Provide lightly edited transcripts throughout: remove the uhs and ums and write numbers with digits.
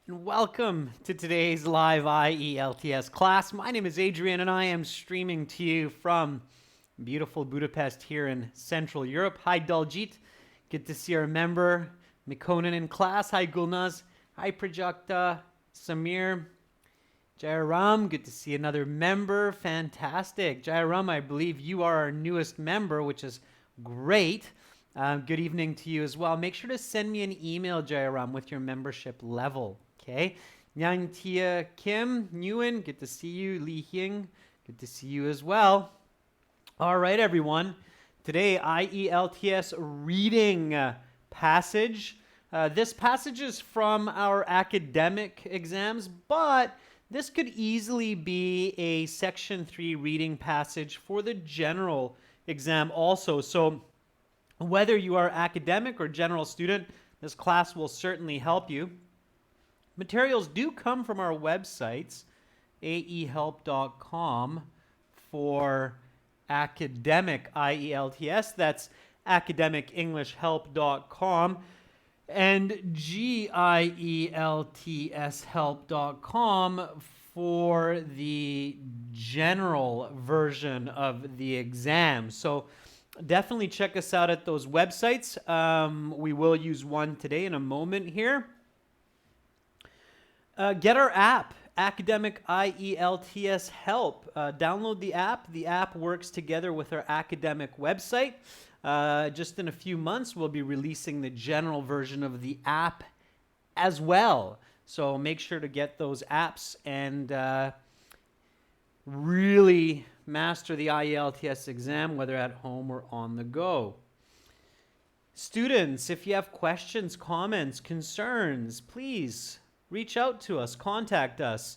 and welcome to today's live IELTS class. My name is Adrian and I am streaming to you from beautiful Budapest here in Central Europe. Hi Daljit, good to see our member Mikonen in class. Hi Gulnaz, hi Prajakta, Samir, Jairam, good to see another member, fantastic. Jairam, I believe you are our newest member, which is great. Good evening to you as well. Make sure to send me an email, Jairam, with your membership level. Okay. Nyang Tia Kim Nguyen, good to see you. Li Hying, good to see you as well. All right, everyone. Today, IELTS reading passage. This passage is from our academic exams, but this could easily be a Section 3 reading passage for the general exam also. So whether you are academic or general student, this class will certainly help you. Materials do come from our websites, aehelp.com for academic IELTS. That's academicenglishhelp.com and gieltshelp.com for the general version of the exam. So definitely check us out at those websites. We will use one today in a moment here. Get our app, Academic IELTS Help. Download the app. The app works together with our academic website. Just in a few months, we'll be releasing the general version of the app as well. So make sure to get those apps and really master the IELTS exam, whether at home or on the go. Students, if you have questions, comments, concerns, please reach out to us, contact us.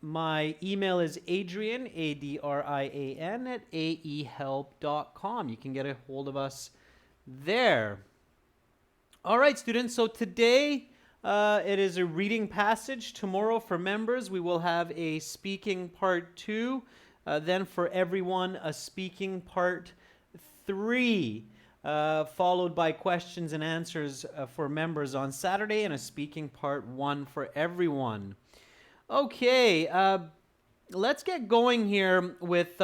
My email is Adrian, A-D-R-I-A-N, at aehelp.com. You can get a hold of us there. All right, students, so today it is a reading passage. Tomorrow for members, we will have a speaking part 2. Then for everyone, a speaking part 3. Followed by questions and answers for members on Saturday, and a speaking part 1 for everyone. Okay, let's get going here with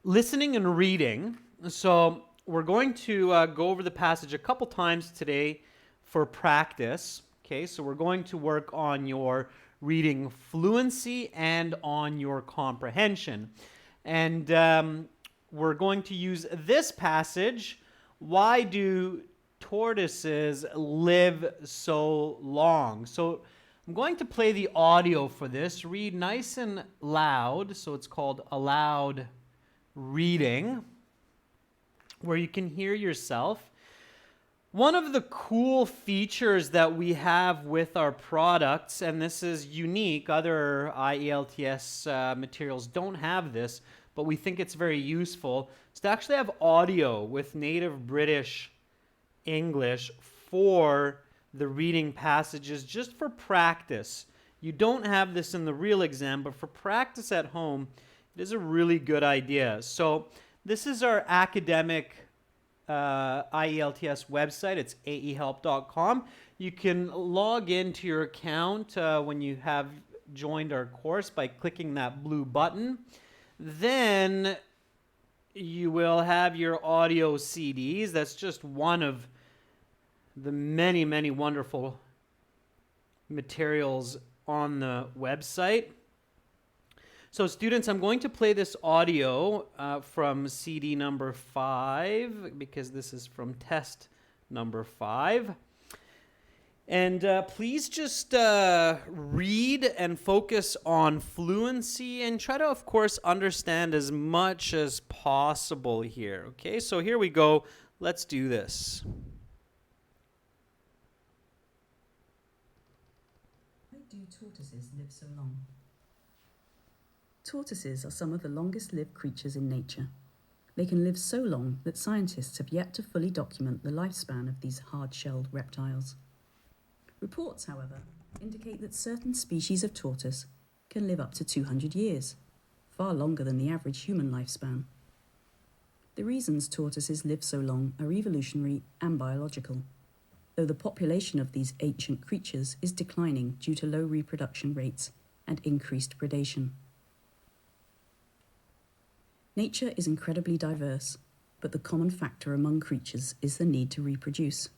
listening and reading. So we're going to go over the passage a couple times today for practice. Okay, so we're going to work on your reading fluency and on your comprehension. And we're going to use this passage. Why do tortoises live so long? So I'm going to play the audio for this. Read nice and loud. So it's called aloud reading, where you can hear yourself. One of the cool features that we have with our products, and this is unique, other IELTS materials don't have this, but we think it's very useful, is to actually have audio with native British English for the reading passages, just for practice. You don't have this in the real exam, but for practice at home, it is a really good idea. So this is our academic IELTS website. It's aehelp.com. You can log into your account when you have joined our course by clicking that blue button. Then you will have your audio CDs. That's just one of the many, many wonderful materials on the website. So students, I'm going to play this audio from CD number 5, because this is from test number 5. And please just read and focus on fluency and try to, of course, understand as much as possible here. Okay, so here we go. Let's do this. Why do tortoises live so long? Tortoises are some of the longest-lived creatures in nature. They can live so long that scientists have yet to fully document the lifespan of these hard-shelled reptiles. Reports, however, indicate that certain species of tortoise can live up to 200 years, far longer than the average human lifespan. The reasons tortoises live so long are evolutionary and biological. though the population of these ancient creatures is declining due to low reproduction rates and increased predation. Nature is incredibly diverse, but the common factor among creatures is the need to reproduce.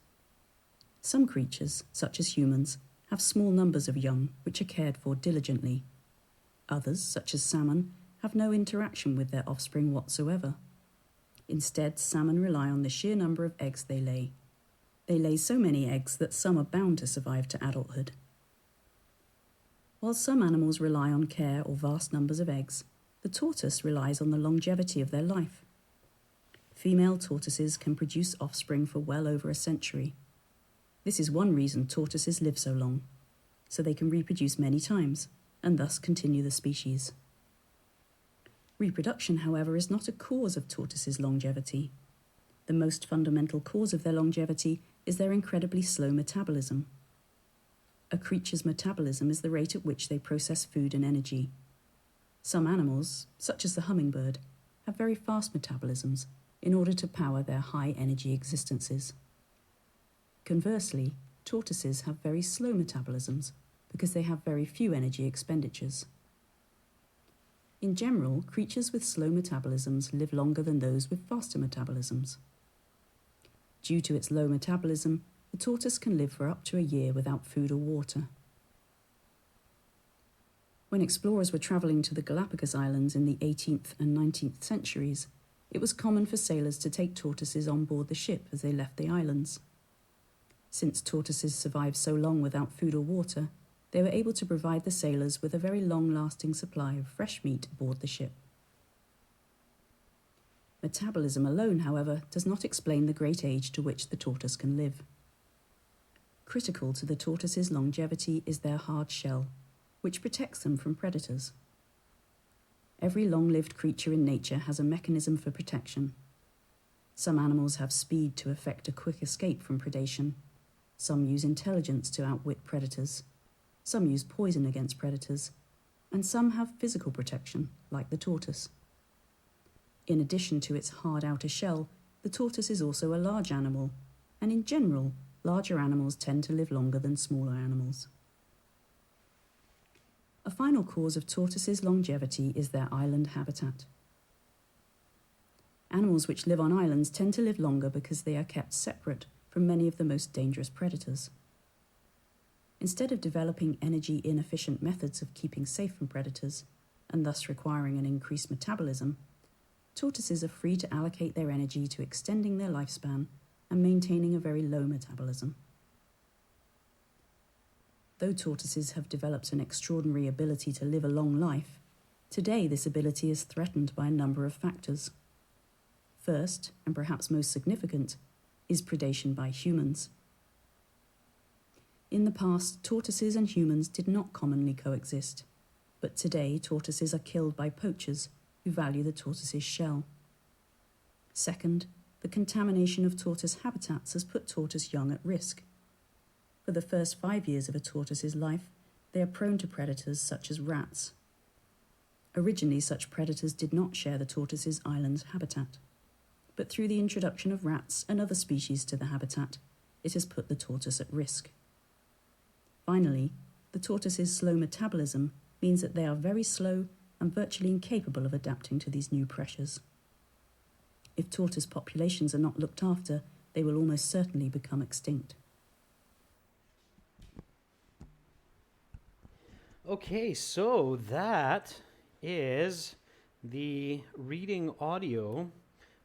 Some creatures, such as humans, have small numbers of young which are cared for diligently. Others, such as salmon, have no interaction with their offspring whatsoever. Instead, salmon rely on the sheer number of eggs they lay. They lay so many eggs that some are bound to survive to adulthood. While some animals rely on care or vast numbers of eggs, the tortoise relies on the longevity of their life. Female tortoises can produce offspring for well over a century. This is one reason tortoises live so long, so they can reproduce many times and thus continue the species. Reproduction, however, is not a cause of tortoises' longevity. The most fundamental cause of their longevity is their incredibly slow metabolism. A creature's metabolism is the rate at which they process food and energy. Some animals, such as the hummingbird, have very fast metabolisms in order to power their high-energy existences. Conversely, tortoises have very slow metabolisms because they have very few energy expenditures. In general, creatures with slow metabolisms live longer than those with faster metabolisms. Due to its low metabolism, the tortoise can live for up to a year without food or water. When explorers were travelling to the Galapagos Islands in the 18th and 19th centuries, it was common for sailors to take tortoises on board the ship as they left the islands. Since tortoises survived so long without food or water, they were able to provide the sailors with a very long-lasting supply of fresh meat aboard the ship. Metabolism alone, however, does not explain the great age to which the tortoise can live. Critical to the tortoise's longevity is their hard shell, which protects them from predators. Every long-lived creature in nature has a mechanism for protection. Some animals have speed to effect a quick escape from predation. Some use intelligence to outwit predators. Some use poison against predators, and some have physical protection, like the tortoise. In addition to its hard outer shell, the tortoise is also a large animal, and in general, larger animals tend to live longer than smaller animals. A final cause of tortoises' longevity is their island habitat. Animals which live on islands tend to live longer because they are kept separate from many of the most dangerous predators. Instead of developing energy-inefficient methods of keeping safe from predators, and thus requiring an increased metabolism, tortoises are free to allocate their energy to extending their lifespan and maintaining a very low metabolism. Though tortoises have developed an extraordinary ability to live a long life, today this ability is threatened by a number of factors. First, and perhaps most significant, is predation by humans. In the past, tortoises and humans did not commonly coexist, but today tortoises are killed by poachers who value the tortoise's shell. Second, the contamination of tortoise habitats has put tortoise young at risk. For the first 5 years of a tortoise's life, they are prone to predators such as rats. Originally, such predators did not share the tortoise's island habitat, but through the introduction of rats and other species to the habitat, it has put the tortoise at risk. Finally, the tortoise's slow metabolism means that they are very slow and virtually incapable of adapting to these new pressures. If tortoise populations are not looked after, they will almost certainly become extinct. Okay, so that is the reading audio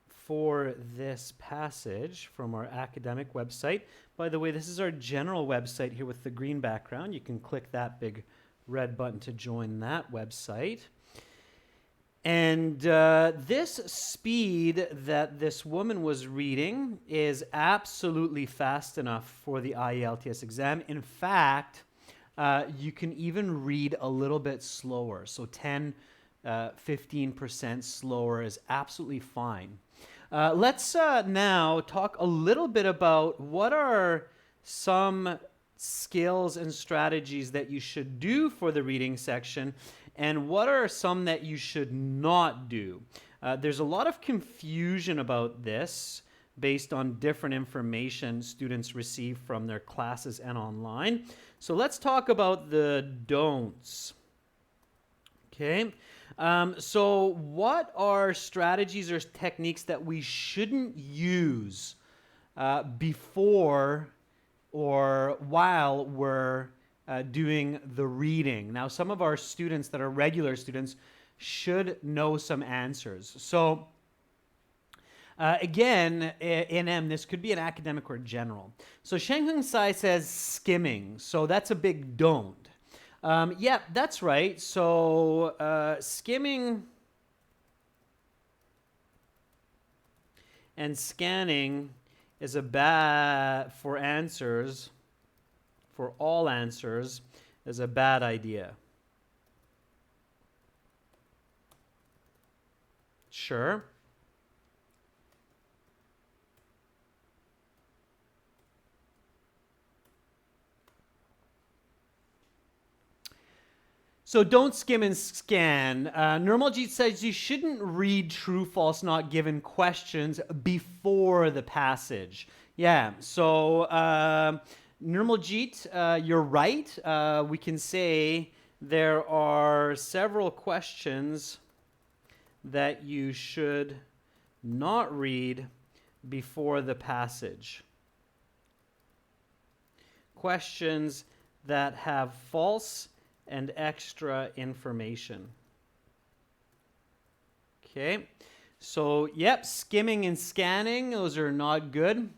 for this passage from our academic website. By the way, this is our general website here with the green background. You can click that big red button to join that website. And this speed that this woman was reading is absolutely fast enough for the IELTS exam. In fact, you can even read a little bit slower. So 15% slower is absolutely fine. Let's now talk a little bit about what are some skills and strategies that you should do for the reading section, and what are some that you should not do. There's a lot of confusion about this based on different information students receive from their classes and online. So let's talk about the don'ts. Okay. So what are strategies or techniques that we shouldn't use before or while we're doing the reading? Now, some of our students that are regular students should know some answers. So again, in M, this could be an academic or general. So Shangheng Sai says skimming. So that's a big don't. Yeah, that's right. So skimming and scanning is a bad, for answers, for all answers, is a bad idea. Sure. So don't skim and scan. Nirmaljeet says you shouldn't read true, false, not given questions before the passage. Yeah, so Nirmaljeet, you're right. We can say there are several questions that you should not read before the passage. Questions that have false and extra information. Okay, so yep, skimming and scanning, those are not good.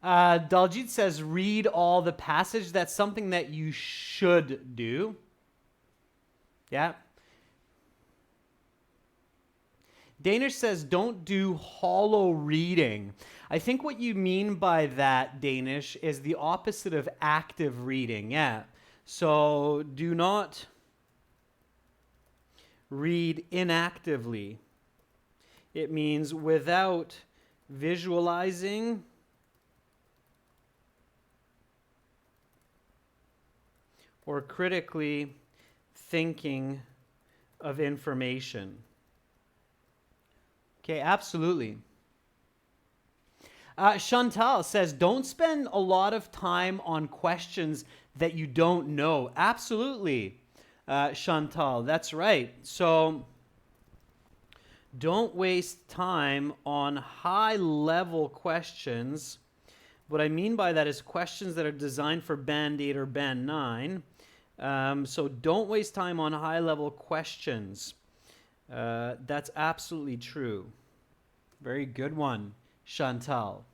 Daljit says read all the passage. That's something that you should do. Yeah. Danish says don't do hollow reading. I think what you mean by that, Danish, is the opposite of active reading. Yeah. So do not read inactively. It means without visualizing or critically thinking of information. Okay, absolutely. Chantal says, don't spend a lot of time on questions that you don't know. Absolutely, Chantal, that's right. So don't waste time on high-level questions. What I mean by that is questions that are designed for Band 8 or Band 9. So don't waste time on high-level questions. That's absolutely true. Very good one, Chantal.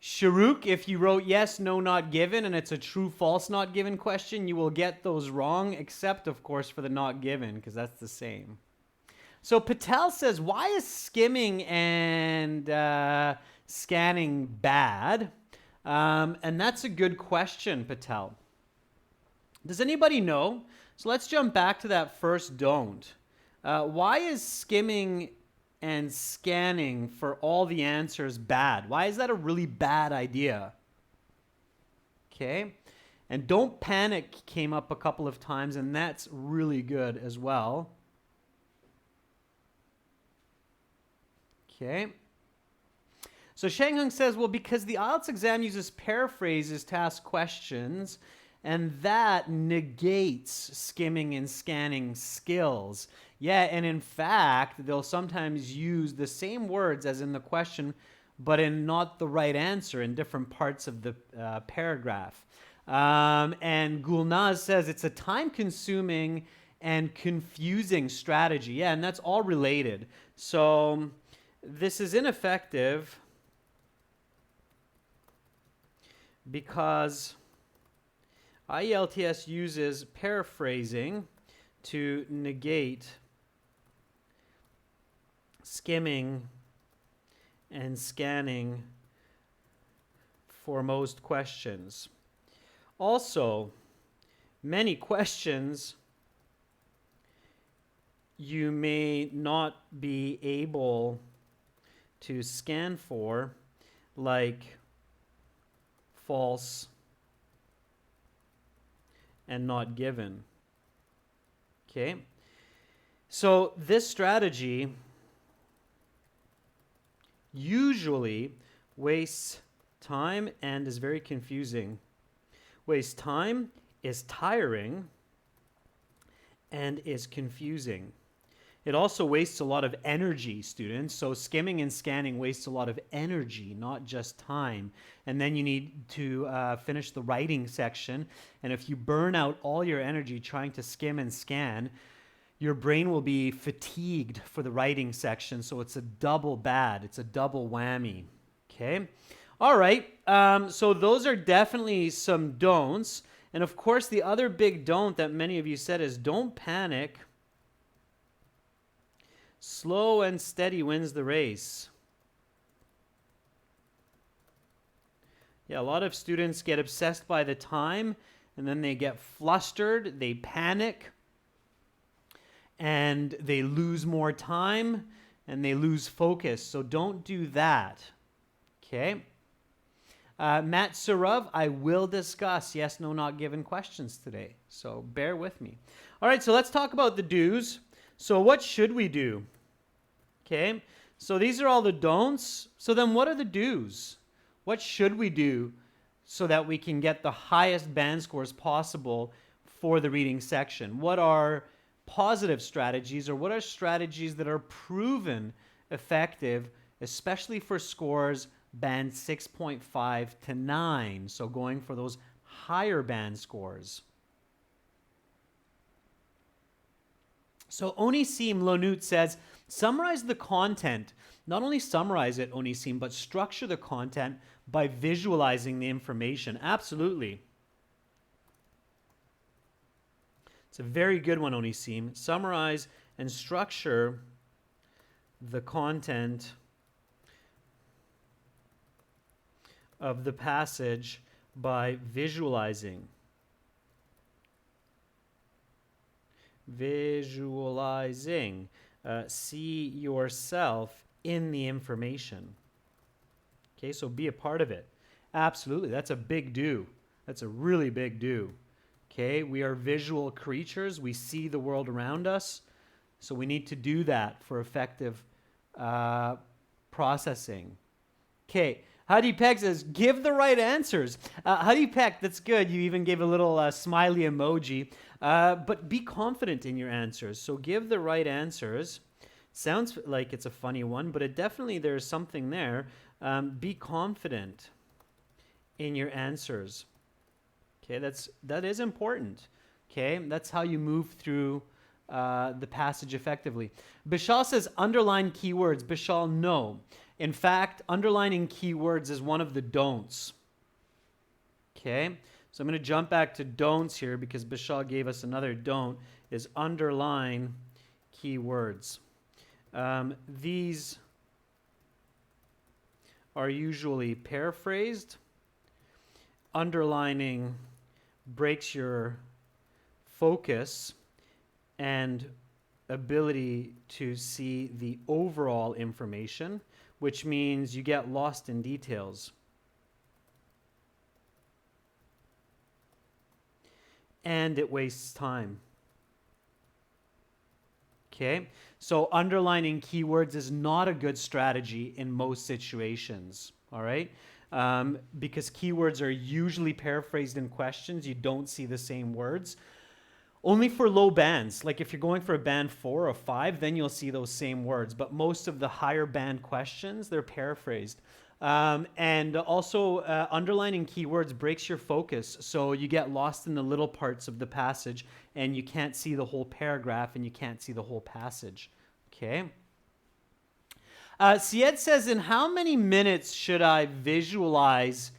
Sharuk, if you wrote yes, no, not given, and it's a true, false, not given question, you will get those wrong, except, of course, for the not given, because that's the same. So Patel says, why is skimming and scanning bad? And that's a good question, Patel. Does anybody know? So let's jump back to that first don't. Why is skimming and scanning for all the answers bad? Why is that a really bad idea? Okay. And don't panic came up a couple of times, and that's really good as well. Okay. So Shangheng says, well, because the IELTS exam uses paraphrases to ask questions, and that negates skimming and scanning skills. Yeah, and in fact, they'll sometimes use the same words as in the question, but in not the right answer in different parts of the paragraph. And Gulnaz says it's a time-consuming and confusing strategy. Yeah, and that's all related. So this is ineffective because IELTS uses paraphrasing to negate skimming and scanning for most questions. Also, many questions you may not be able to scan for, like false and not given. Okay? So this strategy usually wastes time and is very confusing. Wastes time, is tiring, and is confusing. It also wastes a lot of energy, students. So skimming and scanning wastes a lot of energy, not just time. And then you need to finish the writing section. And if you burn out all your energy trying to skim and scan, your brain will be fatigued for the writing section. So it's a double bad. It's a double whammy. Okay? All right. So those are definitely some don'ts. And of course, the other big don't that many of you said is don't panic. Slow and steady wins the race. Yeah, a lot of students get obsessed by the time, and then they get flustered, they panic, and they lose more time, and they lose focus. So don't do that. Okay? Matt Surav, I will discuss yes, no, not given questions today. So bear with me. All right, so let's talk about the do's. So what should we do? Okay, so these are all the don'ts. So then what are the do's? What should we do so that we can get the highest band scores possible for the reading section? What are positive strategies, or what are strategies that are proven effective, especially for scores band 6.5 to 9? So going for those higher band scores. So Onisim Lonut says, summarize the content. Not only summarize it, Onisim, but structure the content by visualizing the information. Absolutely. It's a very good one, Onisim. Summarize and structure the content of the passage by visualizing. Visualizing. See yourself in the information. Okay, so be a part of it. Absolutely, that's a big do. That's a really big do. Okay, we are visual creatures. We see the world around us. So we need to do that for effective processing. Okay, Huddy Peck says, give the right answers. Huddy Peck, that's good. You even gave a little smiley emoji. But be confident in your answers. So give the right answers. Sounds like it's a funny one, but there's something there. Be confident in your answers. Okay, that is important. Okay, that's how you move through the passage effectively. Bishal says underline keywords. Bishal, no. In fact, underlining keywords is one of the don'ts. Okay, so I'm going to jump back to don'ts here because Bishal gave us another don't, is underline keywords. These are usually paraphrased. Underlining breaks your focus and ability to see the overall information, which means you get lost in details. And it wastes time. Okay, so underlining keywords is not a good strategy in most situations, all right? Because keywords are usually paraphrased in questions. You don't see the same words. Only for low bands, like if you're going for a band 4 or 5, then you'll see those same words. But most of the higher band questions, they're paraphrased. And also, underlining keywords breaks your focus. So you get lost in the little parts of the passage and you can't see the whole paragraph and you can't see the whole passage. Okay? Syed says, in how many minutes should I visualize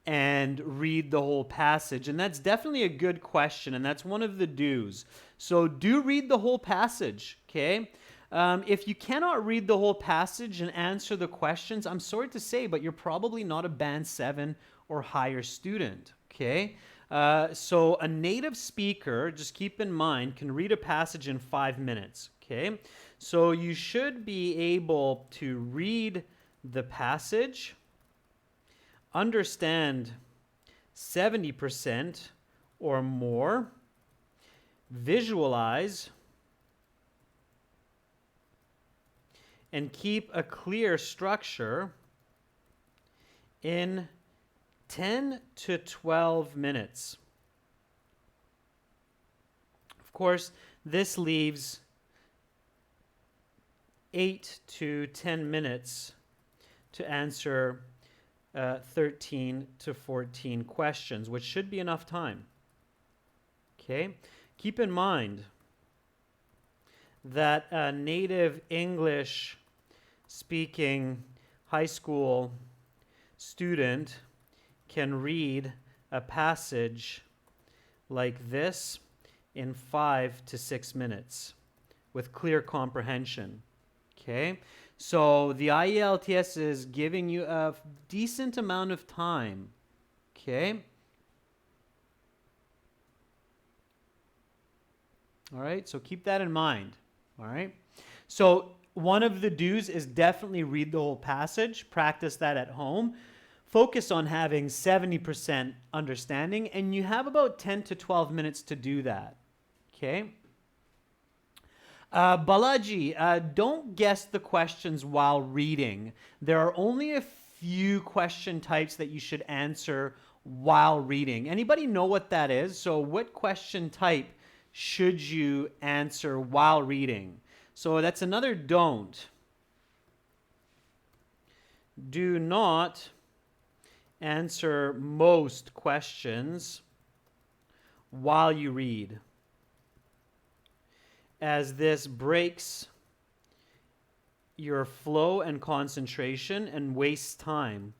and read the whole passage? And that's definitely a good question, and that's one of the do's. So do read the whole passage, okay? If you cannot read the whole passage and answer the questions, I'm sorry to say, but you're probably not a band 7 or higher student, okay? So a native speaker, just keep in mind, can read a passage in 5 minutes, okay? So you should be able to read the passage, understand 70% or more, visualize, and keep a clear structure in 10 to 12 minutes. Of course, this leaves 8 to 10 minutes to answer 13 to 14 questions, which should be enough time. Okay? Keep in mind that a native English speaking high school student can read a passage like this in 5 to 6 minutes with clear comprehension. Okay? So the IELTS is giving you a decent amount of time. Okay? All right, so keep that in mind. All right? So one of the do's is definitely read the whole passage, practice that at home. Focus on having 70% understanding, and you have about 10 to 12 minutes to do that. Okay? Balaji, don't guess the questions while reading. There are only a few question types that you should answer while reading. Anybody know what that is? So what question type should you answer while reading? So that's another don't. Do not answer most questions while you read, as this breaks your flow and concentration and wastes time.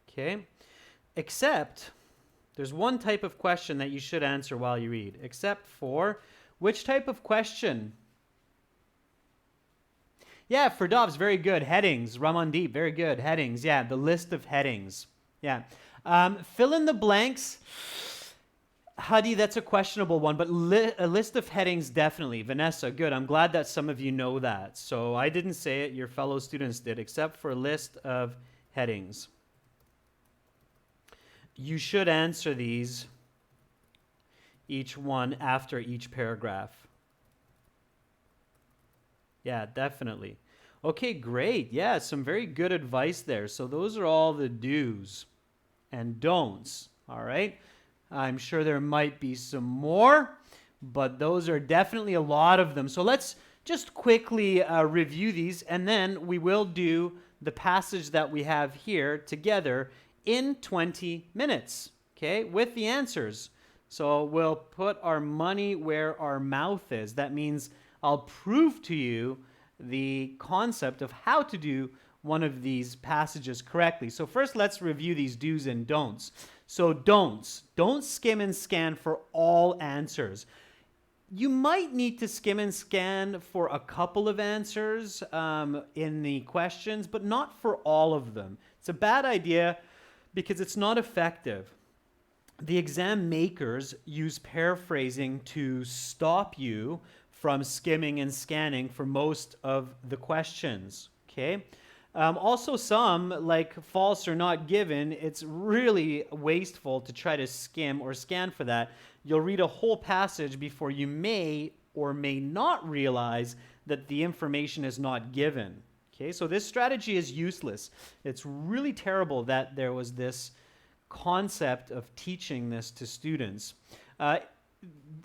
Okay? Except, there's one type of question that you should answer while you read, except for which type of question? Yeah, for Dobbs, very good. Headings. Ramandeep, very good. Headings. Yeah, the list of headings. Yeah. Fill in the blanks. Hadi, that's a questionable one, but a list of headings, definitely. Vanessa, good. I'm glad that some of you know that. So I didn't say it, your fellow students did, except for a list of headings. You should answer these, each one after each paragraph. Yeah, definitely. Okay, great. Yeah, some very good advice there. So those are all the do's and don'ts, all right? I'm sure there might be some more, but those are definitely a lot of them. So let's just quickly review these, and then we will do the passage that we have here together in 20 minutes, okay, with the answers. So we'll put our money where our mouth is. That means I'll prove to you the concept of how to do one of these passages correctly. So first, let's review these do's and don'ts. So don'ts. Don't skim and scan for all answers. You might need to skim and scan for a couple of answers in the questions, but not for all of them. It's a bad idea because it's not effective. The exam makers use paraphrasing to stop you from skimming and scanning for most of the questions, okay? Also some, like false or not given, it's really wasteful to try to skim or scan for that. You'll read a whole passage before you may or may not realize that the information is not given. Okay, so this strategy is useless. It's really terrible that there was this concept of teaching this to students.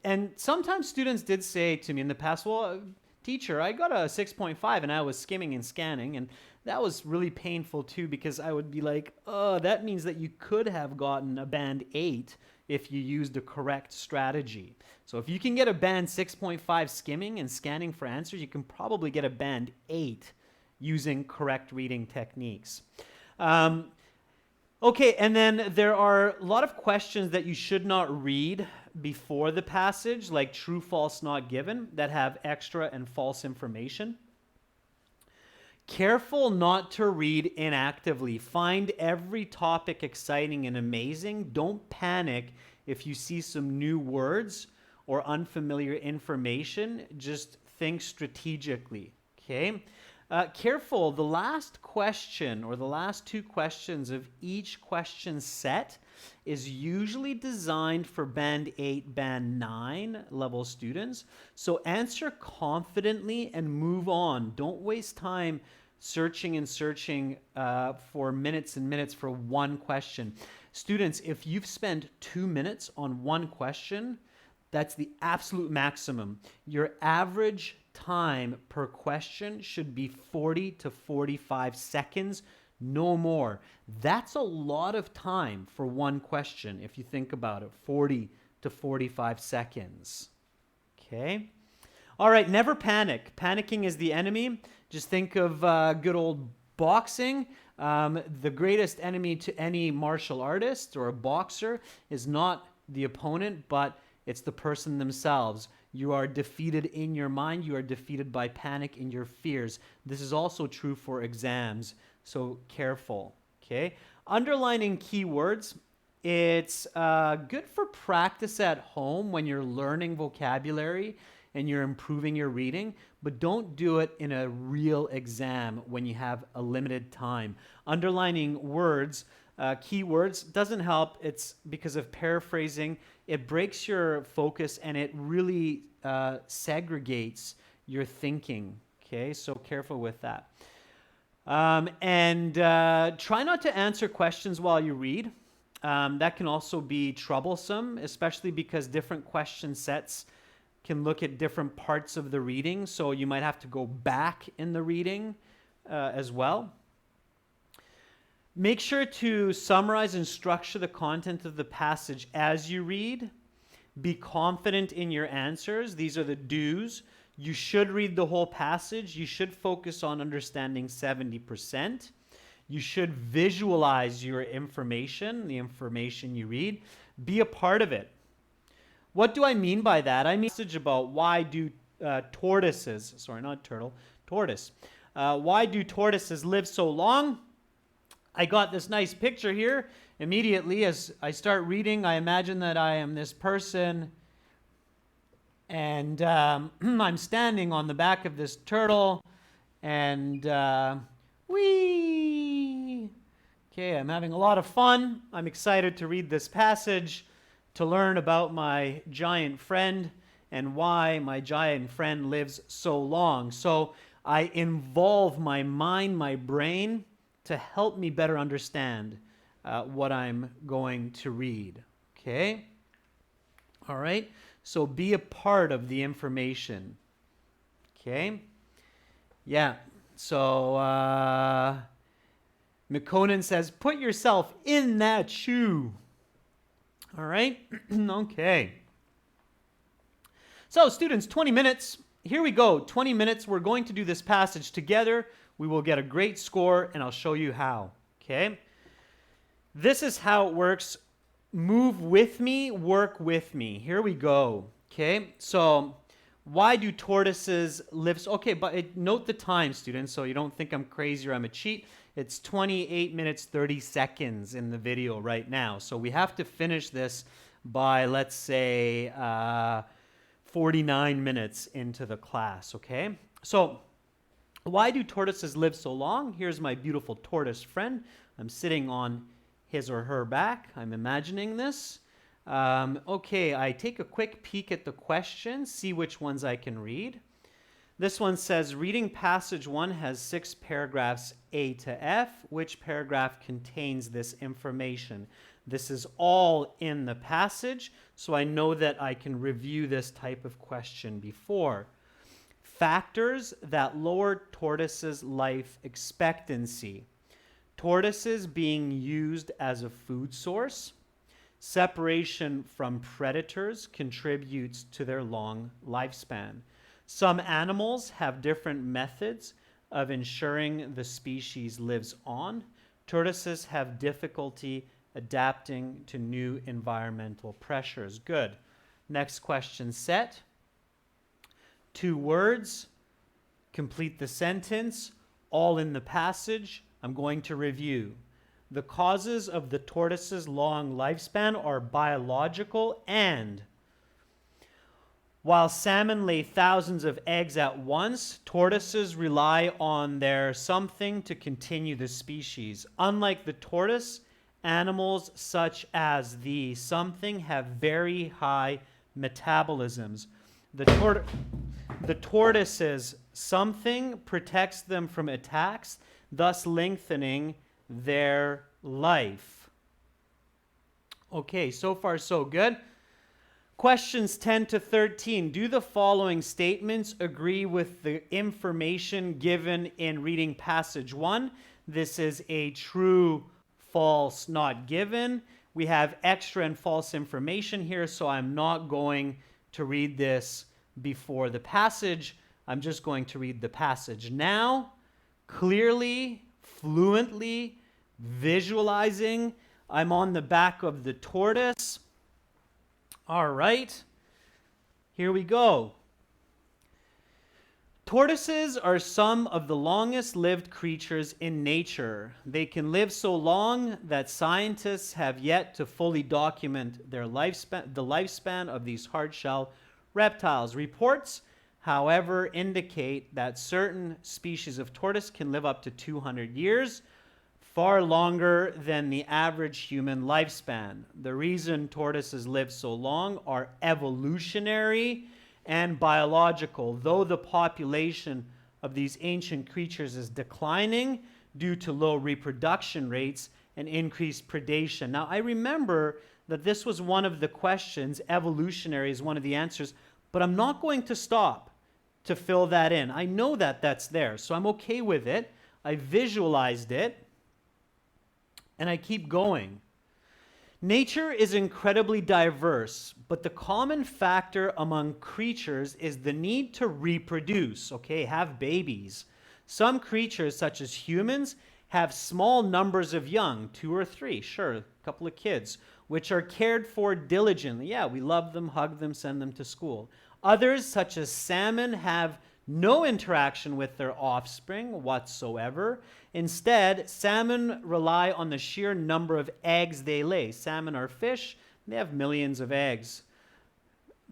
And sometimes students did say to me in the past, well, teacher, I got a 6.5 and I was skimming and scanning, and that was really painful too, because I would be like, oh, that means that you could have gotten a band 8 if you used the correct strategy. So if you can get a band 6.5 skimming and scanning for answers, you can probably get a band 8 using correct reading techniques. Okay, and then there are a lot of questions that you should not read before the passage, like true, false, not given, that have extra and false information. Careful not to read inactively. Find every topic exciting and amazing. Don't panic if you see some new words or unfamiliar information. Just think strategically, okay? Careful, the last question or the last two questions of each question set is usually designed for band 8, band 9 level students. So answer confidently and move on. Don't waste time searching and searching for minutes and minutes for one question. Students, if you've spent 2 minutes on one question, that's the absolute maximum. Your average time per question should be 40 to 45 seconds, no more. That's a lot of time for one question if you think about it, 40 to 45 seconds. Okay? All right, never panic. Panicking is the enemy. Just think of good old boxing. The greatest enemy to any martial artist or a boxer is not the opponent, but it's the person themselves. You are defeated in your mind. You are defeated by panic in your fears. This is also true for exams, so careful. Okay? Underlining keywords. It's good for practice at home when you're learning vocabulary and you're improving your reading, but don't do it in a real exam when you have a limited time. Underlining words, keywords, doesn't help. It's because of paraphrasing. It breaks your focus and it really segregates your thinking. Okay, so careful with that. Try not to answer questions while you read. That can also be troublesome, especially because different question sets can look at different parts of the reading. So you might have to go back in the reading as well. Make sure to summarize and structure the content of the passage as you read. Be confident in your answers. These are the do's. You should read the whole passage. You should focus on understanding 70%. You should visualize your information, the information you read. Be a part of it. What do I mean by that? I mean a message about why do tortoises, sorry, not turtle, tortoise. Why do tortoises live so long? I got this nice picture here. Immediately as I start reading, I imagine that I am this person and I'm standing on the back of this turtle and whee! Okay, I'm having a lot of fun. I'm excited to read this passage, to learn about my giant friend and why my giant friend lives so long. So I involve my mind, my brain, to help me better understand what I'm going to read. Okay? All right? So be a part of the information. Okay? Yeah. So McConan says, put yourself in that shoe. All right? Okay. So students, 20 minutes. Here we go. 20 minutes. We're going to do this passage together. We will get a great score, and I'll show you how. Okay? This is how it works. Move with me, work with me. Here we go. Okay? So, why do tortoises live? Okay, but note the time, students, so you don't think I'm crazy or I'm a cheat. It's 28 minutes, 30 seconds in the video right now. So, we have to finish this by, let's say, 49 minutes into the class. Okay? So, why do tortoises live so long? Here's my beautiful tortoise friend. I'm sitting on his or her back. I'm imagining this. Okay, I take a quick peek at the questions, see which ones I can read. This one says, reading passage 1 has 6 paragraphs A to F. Which paragraph contains this information? This is all in the passage, so I know that I can review this type of question before. Factors that lower tortoises' life expectancy. Tortoises being used as a food source. Separation from predators contributes to their long lifespan. Some animals have different methods of ensuring the species lives on. Tortoises have difficulty adapting to new environmental pressures. Good. Next question set. 2 words. Complete the sentence. All in the passage. I'm going to review. The causes of the tortoise's long lifespan are biological and while salmon lay thousands of eggs at once, tortoises rely on their something to continue the species. Unlike the tortoise, Animals such as the something have very high metabolisms. The tortoises, something protects them from attacks, thus lengthening their life. Okay, so far so good. Questions 10 to 13. Do the following statements agree with the information given in reading passage 1? This is a true, false, not given. We have extra and false information here, so I'm not going to read this before the passage. I'm just going to read the passage now, clearly, fluently, visualizing. I'm on the back of the tortoise. All right, here we go. Tortoises are some of the longest lived creatures in nature. They can live so long that scientists have yet to fully document their lifespan, the lifespan of these hard-shell reptiles. Reports, however, indicate that certain species of tortoise can live up to 200 years, far longer than the average human lifespan. The reason tortoises live so long are evolutionary and biological. Though the population of these ancient creatures is declining due to low reproduction rates and increased predation. Now, I remember that this was one of the questions. Evolutionary is one of the answers, but I'm not going to stop to fill that in. I know that that's there, so I'm okay with it. I visualized it, and I keep going. Nature is incredibly diverse, but the common factor among creatures is the need to reproduce, okay, have babies. Some creatures, such as humans, have small numbers of young, 2 or 3, sure, a couple of kids, which are cared for diligently. Yeah, we love them, hug them, send them to school. Others, such as salmon, have no interaction with their offspring whatsoever. Instead, salmon rely on the sheer number of eggs they lay. Salmon are fish, they have millions of eggs.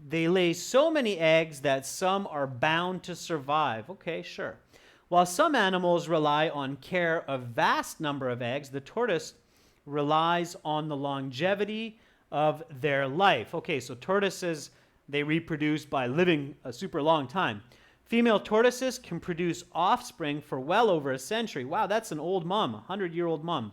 They lay so many eggs that some are bound to survive. Okay, sure. While some animals rely on care of vast number of eggs, the tortoise relies on the longevity of their life. Okay, so tortoises, they reproduce by living a super long time. Female tortoises can produce offspring for well over a century. Wow, that's an old mom, 100-year-old mom.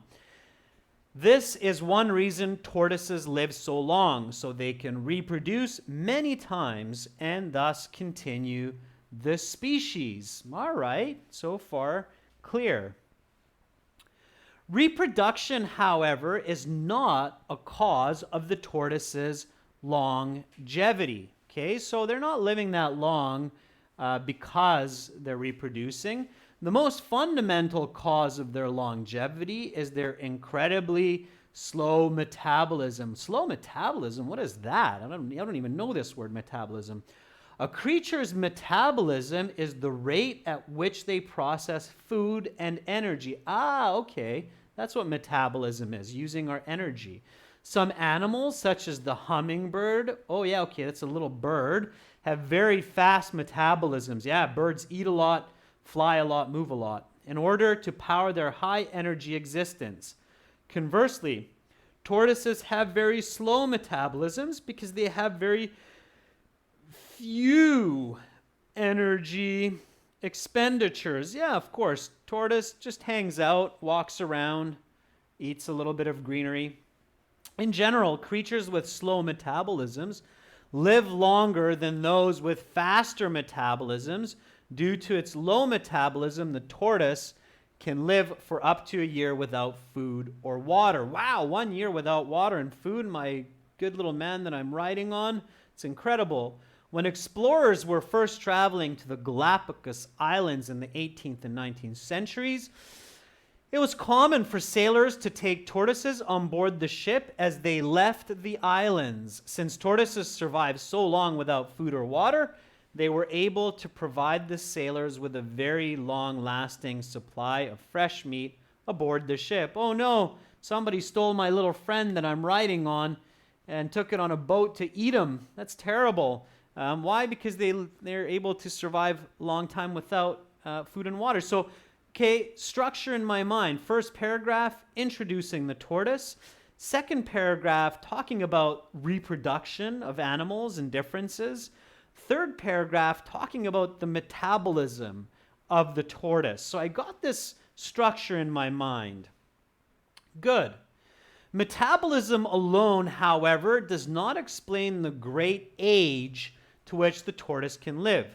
This is one reason tortoises live so long, so they can reproduce many times and thus continue the species. All right, so far clear. Reproduction, however, is not a cause of the tortoise's longevity. Okay, so they're not living that long because they're reproducing. The most fundamental cause of their longevity is their incredibly slow metabolism. Slow metabolism? What is that? I don't even know this word, metabolism. A creature's metabolism is the rate at which they process food and energy. Ah, okay. That's what metabolism is, using our energy. Some animals, such as the hummingbird, oh yeah, okay, that's a little bird, have very fast metabolisms. Yeah, birds eat a lot, fly a lot, move a lot, in order to power their high energy existence. Conversely, tortoises have very slow metabolisms because they have very few energy expenditures. Yeah, of course, tortoise just hangs out, walks around, eats a little bit of greenery. In general, creatures with slow metabolisms live longer than those with faster metabolisms. Due to its low metabolism, the tortoise can live for up to a year without food or water. Wow, 1 year without water and food, my good little man that I'm riding on. It's incredible. When explorers were first traveling to the Galapagos Islands in the 18th and 19th centuries, it was common for sailors to take tortoises on board the ship as they left the islands. Since tortoises survived so long without food or water, they were able to provide the sailors with a very long-lasting supply of fresh meat aboard the ship. Oh no, somebody stole my little friend that I'm riding on and took it on a boat to eat him. That's terrible. Why? Because they're able to survive a long time without food and water. So Okay, structure in my mind. First paragraph, introducing the tortoise. Second paragraph, talking about reproduction of animals and differences. Third paragraph, talking about the metabolism of the tortoise. So I got this structure in my mind. Good. Metabolism alone, however, does not explain the great age to which the tortoise can live.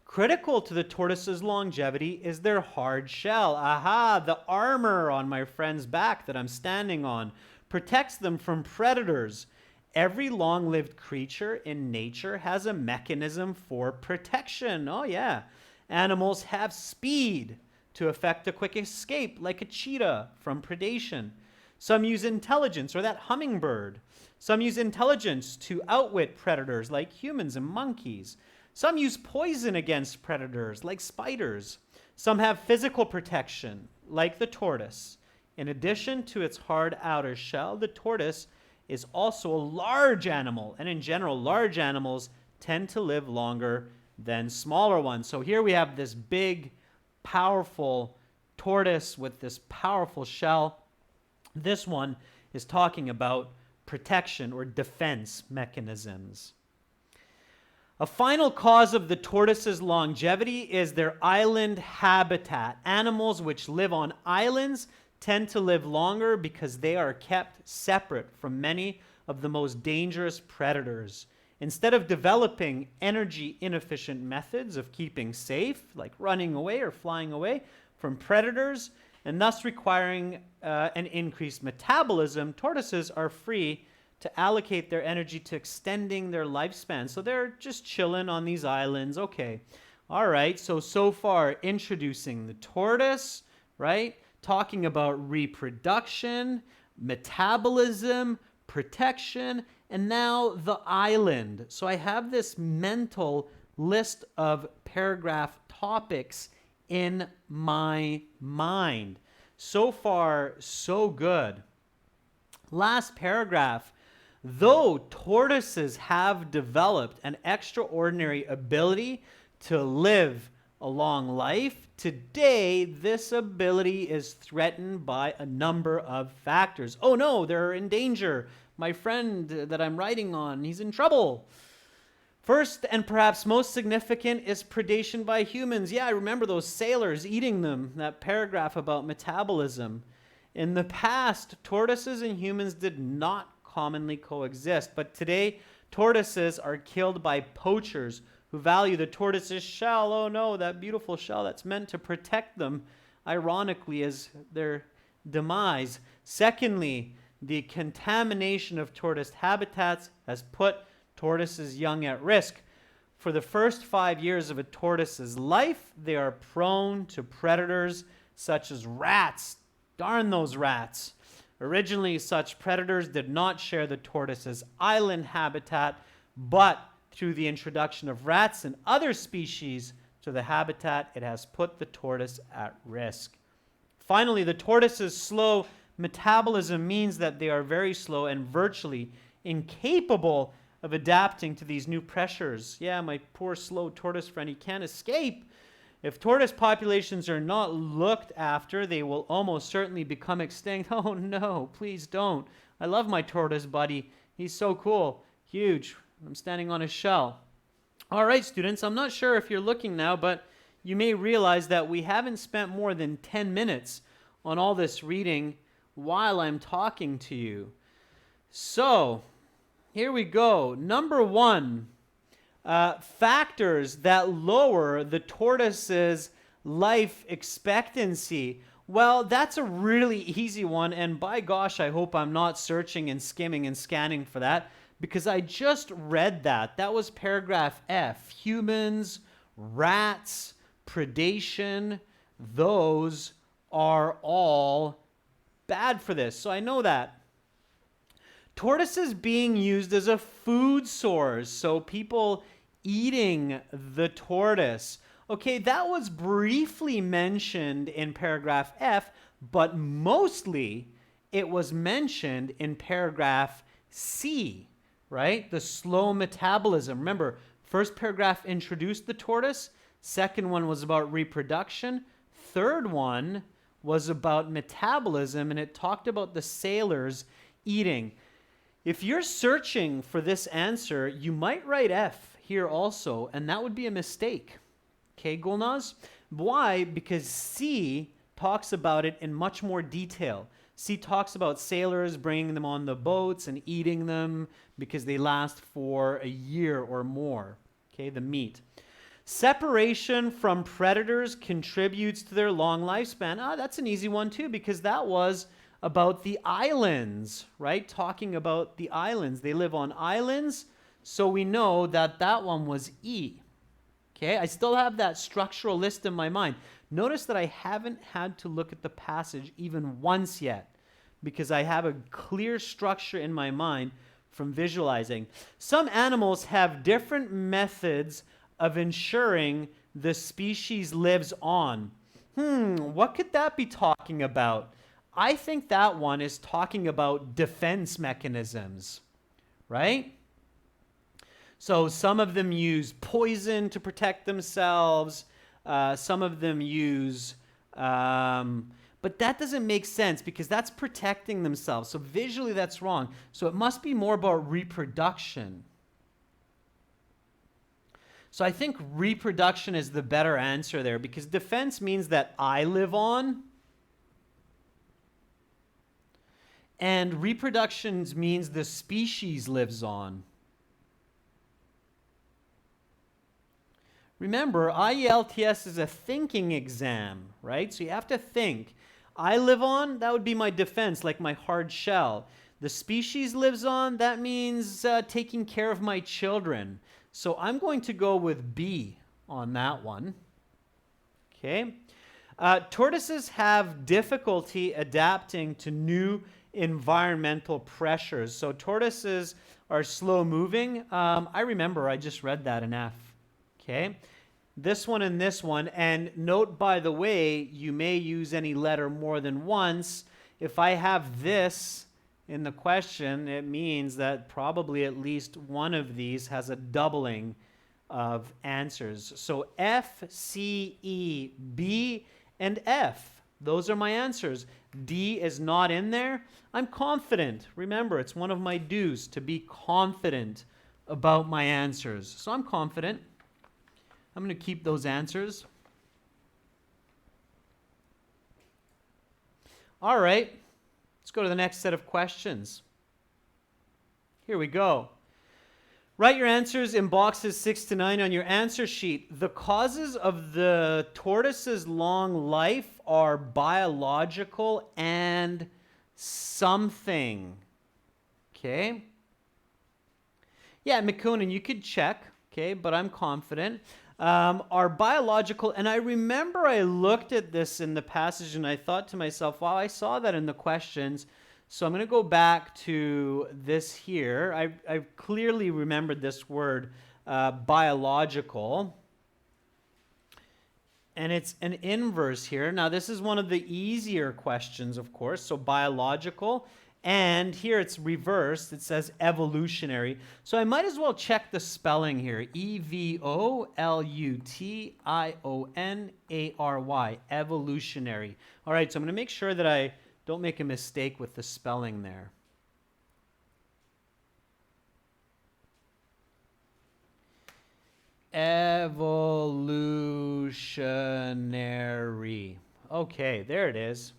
Critical to the tortoise's longevity is their hard shell. Aha, the armor on my friend's back that I'm standing on protects them from predators. Every long-lived creature in nature has a mechanism for protection. Oh yeah. Animals have speed to effect a quick escape, like a cheetah from predation. Some use intelligence, or that hummingbird. Some use intelligence to outwit predators, like humans and monkeys. Some use poison against predators, like spiders. Some have physical protection, like the tortoise. In addition to its hard outer shell, the tortoise is also a large animal, and in general, large animals tend to live longer than smaller ones. So here we have this big, powerful tortoise with this powerful shell. This one is talking about protection or defense mechanisms. A final cause of the tortoise's longevity is their island habitat. Animals which live on islands tend to live longer because they are kept separate from many of the most dangerous predators. Instead of developing energy inefficient methods of keeping safe, like running away or flying away from predators, and thus requiring an increased metabolism, tortoises are free to allocate their energy to extending their lifespan. So they're just chilling on these islands. Okay. All right. So far, introducing the tortoise, right? Talking about reproduction, metabolism, protection, and now the island. So I have this mental list of paragraph topics in my mind. So far, so good. Last paragraph. Though tortoises have developed an extraordinary ability to live a long life, today this ability is threatened by a number of factors. Oh no, they're in danger. My friend that I'm writing on, he's in trouble. First, and perhaps most significant, is predation by humans. Yeah, I remember those sailors eating them, that paragraph about metabolism. In the past, tortoises and humans did not commonly coexist, but today tortoises are killed by poachers who value the tortoise's shell. Oh no, that beautiful shell that's meant to protect them, ironically, as their demise. Secondly, the contamination of tortoise habitats has put tortoises young at risk. For the first 5 years of a tortoise's life, they are prone to predators such as rats. Darn those rats. Originally, such predators did not share the tortoise's island habitat, but through the introduction of rats and other species to the habitat, it has put the tortoise at risk. Finally, the tortoise's slow metabolism means that they are very slow and virtually incapable of adapting to these new pressures. Yeah, my poor slow tortoise friend, he can't escape. If tortoise populations are not looked after, they will almost certainly become extinct. Oh no, please don't. I love my tortoise buddy. He's so cool, huge. I'm standing on his shell. All right, students, I'm not sure if you're looking now, but you may realize that we haven't spent more than 10 minutes on all this reading while I'm talking to you. So, here we go. Number one. Factors that lower the tortoise's life expectancy. Well, that's a really easy one, and by gosh, I hope I'm not searching and skimming and scanning for that, because I just read that. That was paragraph F. Humans, rats, predation, those are all bad for this. So I know that. Tortoises being used as a food source, so people eating the tortoise. Okay, that was briefly mentioned in paragraph F, but mostly it was mentioned in paragraph C, right? The slow metabolism. Remember, first paragraph introduced the tortoise, second one was about reproduction, Third one was about metabolism, and it talked about the sailors eating. If you're searching for this answer, you might write F here also, and that would be a mistake. Okay, Gulnaz? Why? Because C talks about it in much more detail. C talks about sailors bringing them on the boats and eating them because they last for a year or more. Okay, the meat. Separation from predators contributes to their long lifespan. That's an easy one too, because that was about the islands, right? Talking about the islands. They live on islands, so we know that that one was E. Okay, I still have that structural list in my mind. Notice that I haven't had to look at the passage even once yet, because I have a clear structure in my mind from visualizing. Some animals have different methods of ensuring the species lives on. What could that be talking about? I think that one is talking about defense mechanisms, right? So some of them use poison to protect themselves. Some of them use, but that doesn't make sense because that's protecting themselves. So visually that's wrong. So it must be more about reproduction. So I think reproduction is the better answer there, because defense means that I live on, and reproduction means the species lives on. Remember, IELTS is a thinking exam, right? So you have to think. I live on, that would be my defense, like my hard shell. The species lives on, that means taking care of my children. So I'm going to go with B on that one. Okay. Tortoises have difficulty adapting to new environmental pressures. So tortoises are slow moving. I remember I just read that in F. Okay. This one and this one. And note, by the way, you may use any letter more than once. If I have this in the question, it means that probably at least one of these has a doubling of answers. So F, C, E, B, and F. Those are my answers. D is not in there. I'm confident. Remember, it's one of my do's to be confident about my answers. So I'm confident. I'm going to keep those answers. All right. Let's go to the next set of questions. Here we go. Write your answers in boxes 6 to 9 on your answer sheet. The causes of the tortoise's long life are biological and something. Okay? Yeah, McCoonan, you could check, okay, but I'm confident. Are biological, and I remember I looked at this in the passage and I thought to myself, wow, I saw that in the questions. So I'm going to go back to this here. I clearly remembered this word, biological. And it's an inverse here. Now, this is one of the easier questions, of course. So biological. And here it's reversed. It says evolutionary. So I might as well check the spelling here. E-V-O-L-U-T-I-O-N-A-R-Y. Evolutionary. All right, so I'm going to make sure that I don't make a mistake with the spelling there. Evolutionary. Okay, there it is.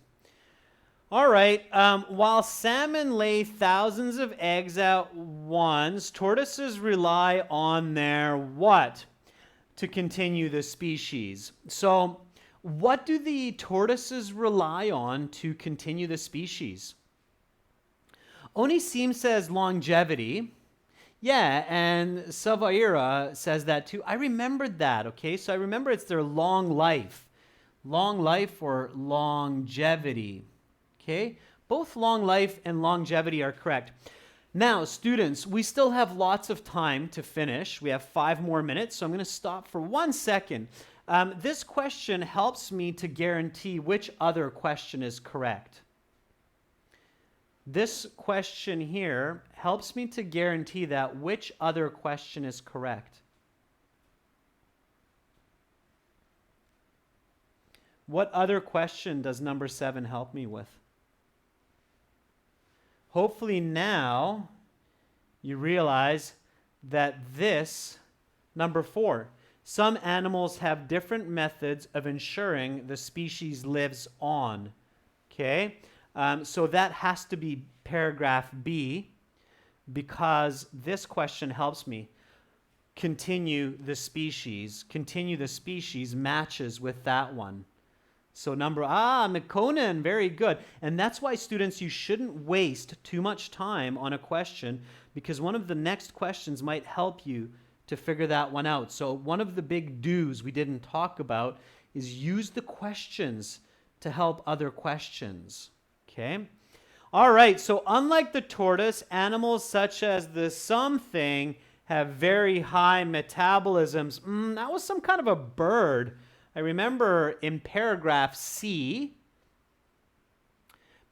All right. While salmon lay thousands of eggs at once, tortoises rely on their what to continue the species? So what do the tortoises rely on to continue the species? Onisim says longevity. Yeah, and Savaira says that too. I remembered that, okay? So I remember it's their long life. Long life or longevity. Okay? Both long life and longevity are correct. Now, students, we still have lots of time to finish. We have 5 more minutes, so I'm going to stop for 1 second. This question helps me to guarantee which other question is correct. This question here helps me to guarantee that which other question is correct. What other question does number 7 help me with? Hopefully now you realize that this, number 4, some animals have different methods of ensuring the species lives on. Okay, so that has to be paragraph B, because this question helps me. Continue the species matches with that one. So McConan, very good. And that's why, students, you shouldn't waste too much time on a question, because one of the next questions might help you to figure that one out. So one of the big do's we didn't talk about is use the questions to help other questions. Okay? All right, so unlike the tortoise, animals such as the something have very high metabolisms. That was some kind of a bird. I remember in paragraph C,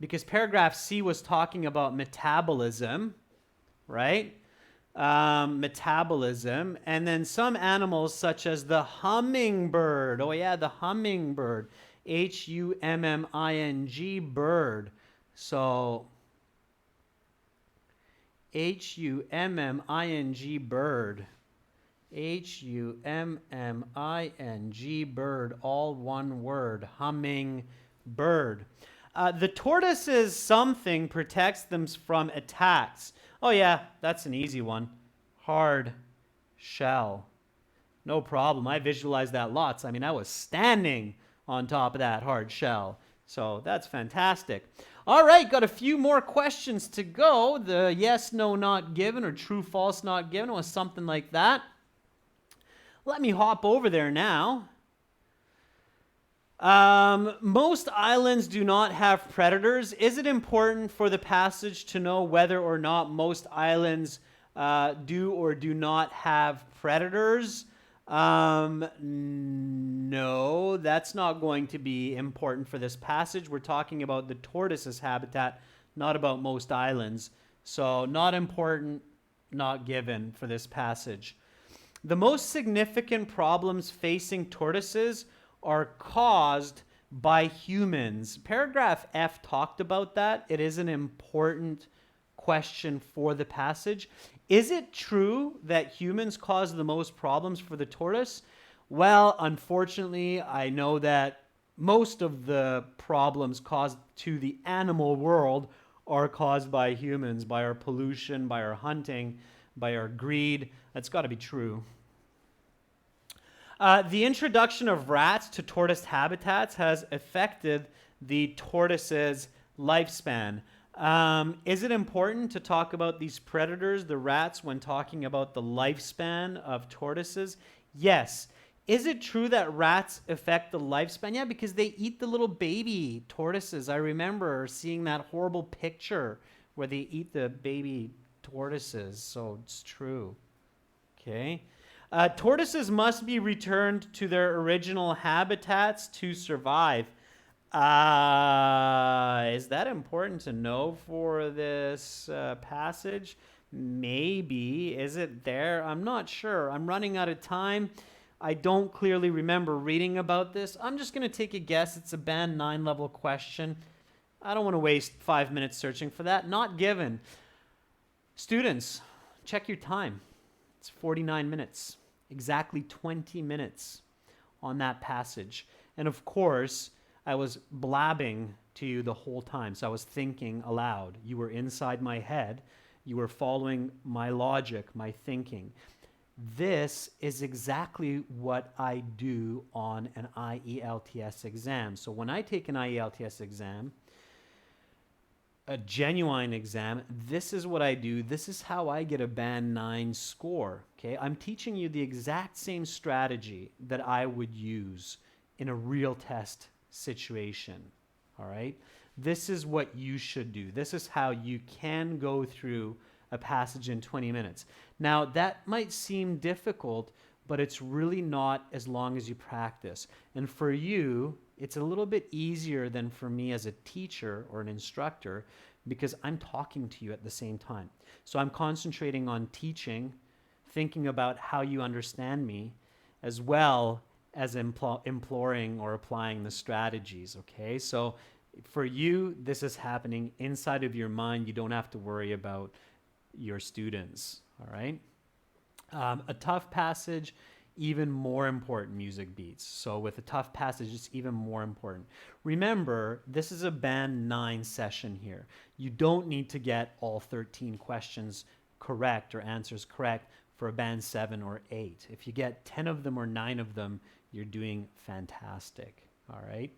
because paragraph C was talking about metabolism, right? Metabolism. And then some animals such as the hummingbird. Oh yeah, the hummingbird. Humming bird. So Humming bird. Humming bird, all one word, humming bird. The tortoise's something protects them from attacks. Oh yeah, that's an easy one. Hard shell. No problem. I visualized that lots. I mean, I was standing on top of that hard shell. So that's fantastic. All right, got a few more questions to go. The yes, no, not given, or true, false, not given was something like that. Let me hop over there now. Most islands do not have predators. Is it important for the passage to know whether or not most islands do or do not have predators? No, that's not going to be important for this passage. We're talking about the tortoise's habitat, not about most islands. So not important, not given for this passage. The most significant problems facing tortoises are caused by humans. Paragraph F talked about that. It is an important question for the passage. Is it true that humans cause the most problems for the tortoise? Well, unfortunately, I know that most of the problems caused to the animal world are caused by humans, by our pollution, by our hunting, by our greed. That's got to be true. The introduction of rats to tortoise habitats has affected the tortoise's lifespan. Is it important to talk about these predators, the rats, when talking about the lifespan of tortoises? Yes. Is it true that rats affect the lifespan? Yeah, because they eat the little baby tortoises. I remember seeing that horrible picture where they eat the baby tortoises. So it's true. Okay. Tortoises must be returned to their original habitats to survive. Is that important to know for this passage? Maybe. Is it there? I'm not sure. I'm running out of time. I don't clearly remember reading about this. I'm just going to take a guess. It's a Band 9 level question. I don't want to waste 5 minutes searching for that. Not given. Students, check your time. It's 49 minutes. Exactly 20 minutes on that passage. And of course, I was blabbing to you the whole time. So I was thinking aloud. You were inside my head. You were following my logic, my thinking. This is exactly what I do on an IELTS exam. So when I take an IELTS exam, a genuine exam, this is what I do. This is how I get a Band 9 score. Okay, I'm teaching you the exact same strategy that I would use in a real test situation. All right, this is what you should do. This is how you can go through a passage in 20 minutes. Now, that might seem difficult, but it's really not as long as you practice. And for you, it's a little bit easier than for me as a teacher or an instructor, because I'm talking to you at the same time. So I'm concentrating on teaching, thinking about how you understand me, as well as imploring or applying the strategies, okay? So for you, this is happening inside of your mind. You don't have to worry about your students, all right? A tough passage, even more important music beats. So with a tough passage, it's even more important. Remember, this is a band 9 session here. You don't need to get all 13 questions correct or answers correct for a band 7 or 8. If you get 10 of them or 9 of them, you're doing fantastic. All right.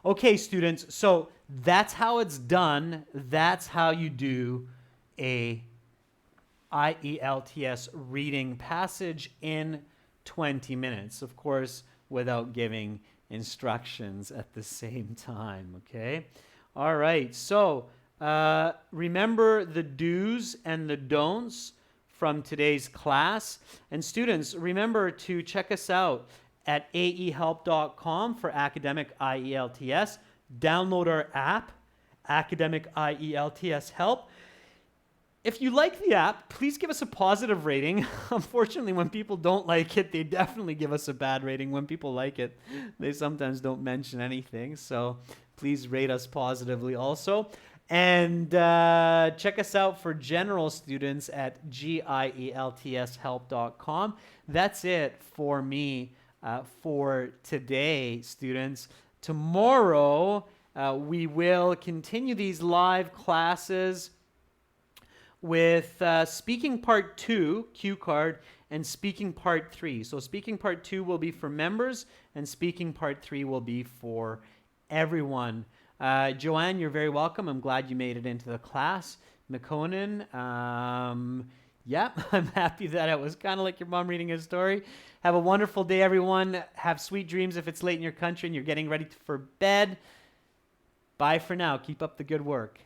Okay, students. So that's how it's done. That's how you do a IELTS reading passage in 20 minutes, of course, without giving instructions at the same time, okay? All right, so remember the do's and the don'ts from today's class. And students, remember to check us out at aehelp.com for academic IELTS. Download our app, Academic IELTS Help. If you like the app, please give us a positive rating. Unfortunately, when people don't like it, they definitely give us a bad rating. When people like it, they sometimes don't mention anything. So please rate us positively also. And check us out for general students at gieltshelp.com. That's it for me for today, students. Tomorrow, we will continue these live classes with speaking part 2, cue card, and speaking part 3. So speaking part 2 will be for members, and speaking part 3 will be for everyone. Joanne, you're very welcome. I'm glad you made it into the class. McConan, yeah, I'm happy that it was kind of like your mom reading a story. Have a wonderful day, everyone. Have sweet dreams if it's late in your country and you're getting ready for bed. Bye for now. Keep up the good work.